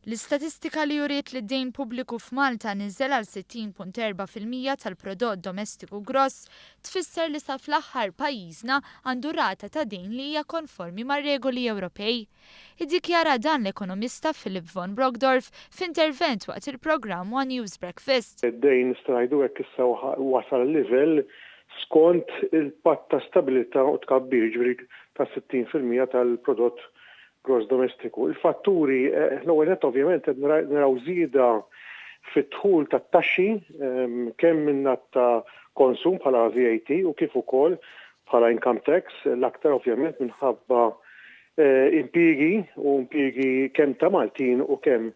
L-istatistika li juriet li d-dejn pubbliku f'Malta niżel għal 60.4% tal-prodott domestiku gross tfisser li sa fl-aħħar pajjiżna għandu rata ta' dejn li hija konformi mar-regoli Ewropej. Iddikjara dan l-ekonomista Philip Von Brockdorf f'intervent waqt il-programm One News Breakfast. Id-dejn strajdu hekk issa wasal livell skont il-patt ta' stabilità u tkabbir ġifieri ta' 60% tal-prodott gross domestiku. Il-fatturi, l-ewwel nett ovvjament qed naraw żieda fit-dħul tat-taxxi kemm min-naħa ta' konsum bħala VAT u kif ukoll bħala income tax, l-aktar ovvjament minħabba impjiegi kemm ta' Maltin u kemm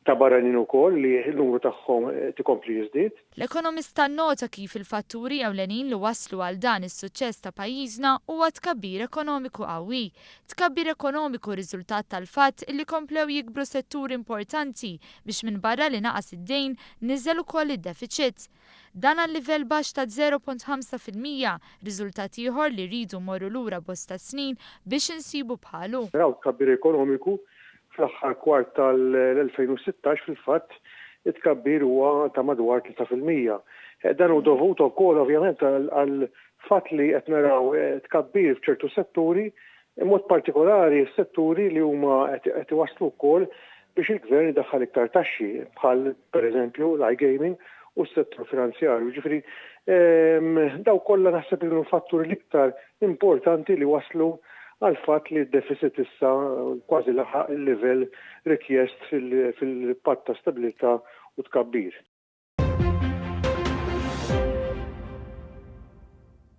ta' barranin ukoll li l-numru tagħhom tikompli jiżdied. L-ekonomista nnota kif il-fatturi ewlenin li wasslu għal dan is-suċċess ta' pajjiżna huwa tkabbir ekonomiku qawwi. Tkabbir ekonomiku riżultat tal-fatt li komplew jikbru setturi importanti biex minn barra li naqas id-dejn niżel ukoll id-deficit. Dan għal livell baxx ta' 0.5%, riżultat ieħor li rridu mmorru lura bosta snin biex insibu bħalu. Raw tkabbir ekonomiku fl-aħħar kwart tal-2016 fil-fatt it-tkabbir huwa ta' madwar 3%. Dan hu dovut ukoll ovvjament għal fatt li qed naraw tkabbir f'ċertu setturi, mod partikolari setturi li huma qed iwasslu wkoll biex il-gvern idaħħal iktar taxxi bħal pereżempju l-iGaming u s-settur finanzjarju. Ġifieri daw kollha naħseb li fatturi l-iktar importanti li waslu għal fatt li d-deficit issa kważi laħaq il-livell rikjest fil-patt ta' stabilità u tkabbir.